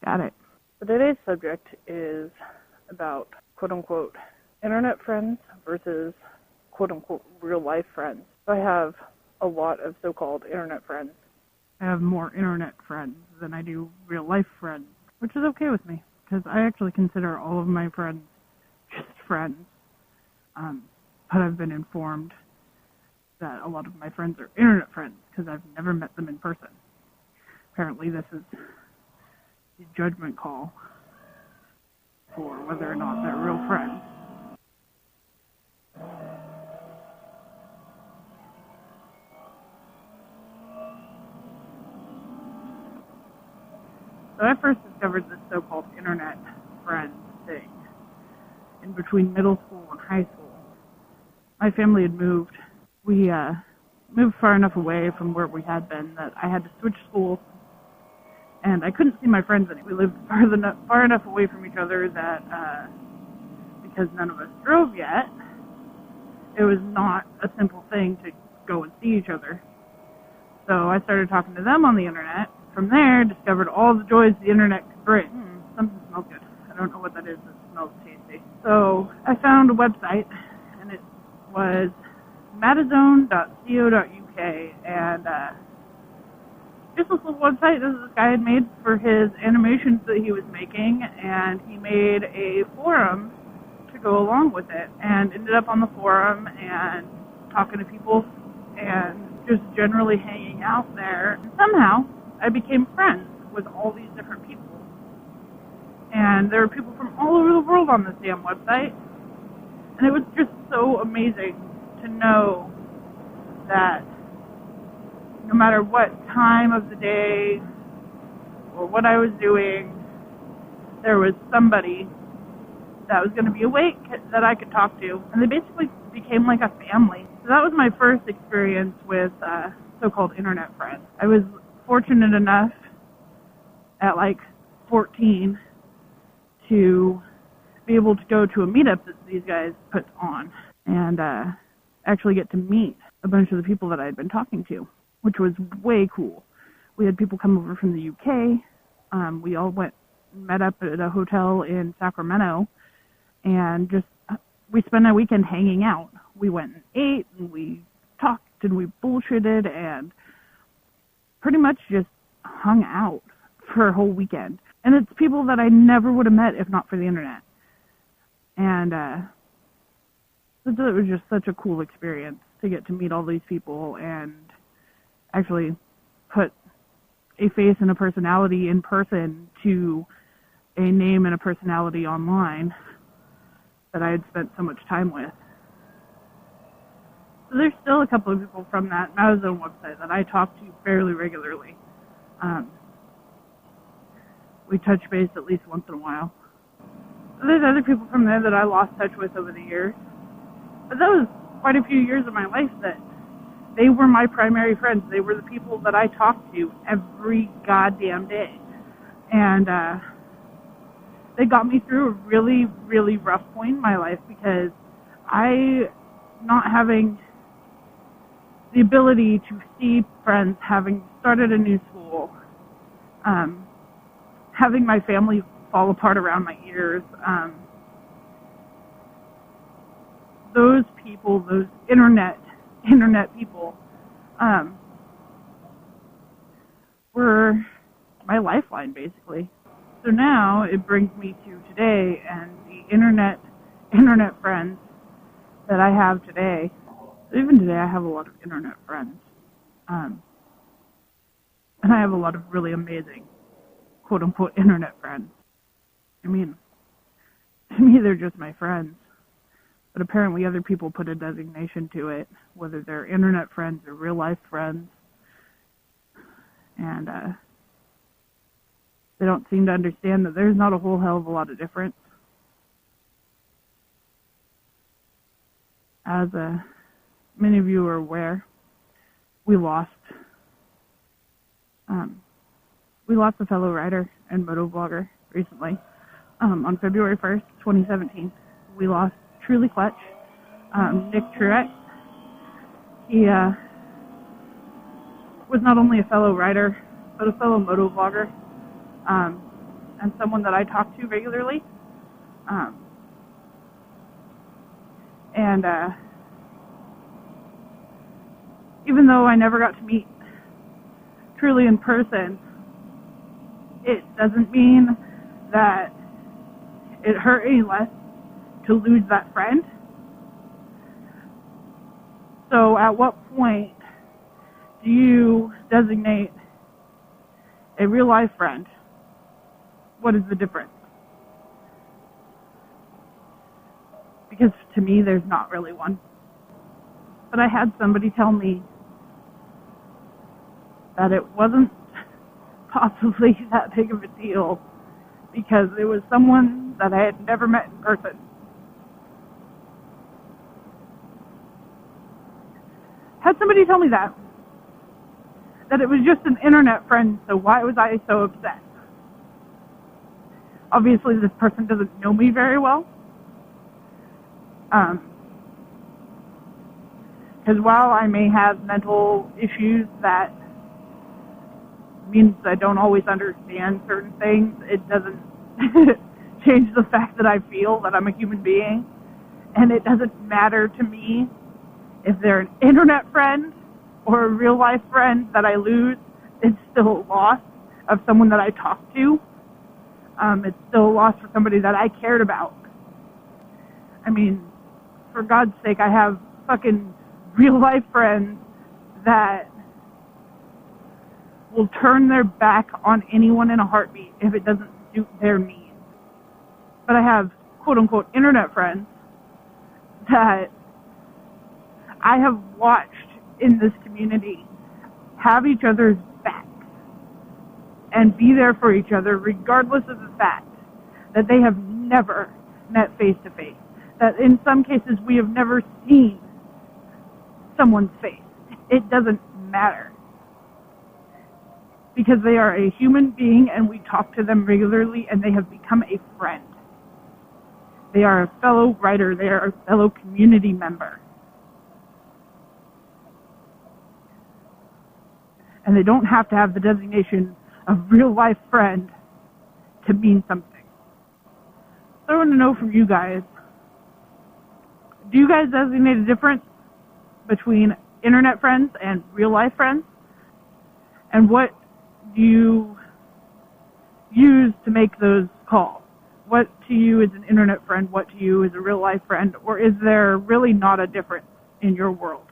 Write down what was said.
Got it. So today's subject is about quote-unquote internet friends versus quote-unquote real-life friends. So I have a lot of so-called internet friends. I have more internet friends than I do real-life friends, which is okay with me, because I actually consider all of my friends just friends. But I've been informed that a lot of my friends are internet friends, because I've never met them in person. Apparently this is the judgment call for whether or not they're real friends. So I first discovered this so-called internet friend thing in between middle school and high school. My family had moved. We moved far enough away from where we had been that I had to switch schools, and I couldn't see my friends anymore. We lived far enough away from each other that because none of us drove yet, it was not a simple thing to go and see each other. So I started talking to them on the internet. From there, discovered all the joys the internet could bring. Something smells good. I don't know what that is. It smells tasty. So I found a website, and it was madazone.co.uk, and just this little website that this guy had made for his animations that he was making, and he made a forum to go along with it, and ended up on the forum and talking to people and just generally hanging out there. And somehow I became friends with all these different people, and there were people from all over the world on this damn website, and it was just so amazing to know that no matter what time of the day or what I was doing, there was somebody that was going to be awake that I could talk to, and they basically became like a family. So that was my first experience with so-called internet friends. I was fortunate enough at like 14 to be able to go to a meetup that these guys put on and actually get to meet a bunch of the people that I had been talking to, which was way cool. We had people come over from the UK. We all met up at a hotel in Sacramento, and we spent a weekend hanging out. We went and ate, and we talked, and we bullshitted, and pretty much just hung out for a whole weekend. And it's people that I never would have met if not for the internet. And it was just such a cool experience to get to meet all these people and actually put a face and a personality in person to a name and a personality online that I had spent so much time with. So there's still a couple of people from that Madazone website that I talk to fairly regularly. We touch base at least once in a while. So there's other people from there that I lost touch with over the years. But that was quite a few years of my life that they were my primary friends. They were the people that I talked to every goddamn day. And they got me through a really, really rough point in my life, because not having the ability to see friends, having started a new school, having my family fall apart around my ears, those people, those internet people, were my lifeline, basically. So now it brings me to today and the internet friends that I have today. So even today, I have a lot of internet friends, and I have a lot of really amazing quote-unquote internet friends. I mean, to me, they're just my friends. But apparently other people put a designation to it, whether they're internet friends or real-life friends. And they don't seem to understand that there's not a whole hell of a lot of difference. As many of you are aware, we lost a fellow writer and motovlogger recently. On February 1st, 2017, we lost Truly Clutch, Nick Truex. He was not only a fellow writer, but a fellow motovlogger. and someone that I talk to regularly. And even though I never got to meet truly in person, it doesn't mean that it hurt any less to lose that friend. So at what point do you designate a real life friend? What is the difference? Because to me, there's not really one. But I had somebody tell me that it wasn't possibly that big of a deal because it was someone that I had never met in person. Had somebody tell me that it was just an internet friend, so why was I so upset? Obviously, this person doesn't know me very well. Because while I may have mental issues that means I don't always understand certain things, it doesn't change the fact that I feel that I'm a human being. And it doesn't matter to me if they're an internet friend or a real life friend that I lose. It's still a loss of someone that I talk to. It's still a loss for somebody that I cared about. I mean, for God's sake, I have fucking real life friends that will turn their back on anyone in a heartbeat if it doesn't suit their needs. But I have quote unquote internet friends that I have watched in this community have each other's backs and be there for each other regardless of the fact that they have never met face to face. That in some cases we have never seen someone's face. It doesn't matter. Because they are a human being and we talk to them regularly and they have become a friend. They are a fellow writer. They are a fellow community member. And they don't have to have the designation of real life friend to mean something. So I want to know from you guys, do you guys designate a difference between internet friends and real life friends? And what do you use to make those calls? What to you is an internet friend? What to you is a real life friend? Or is there really not a difference in your world?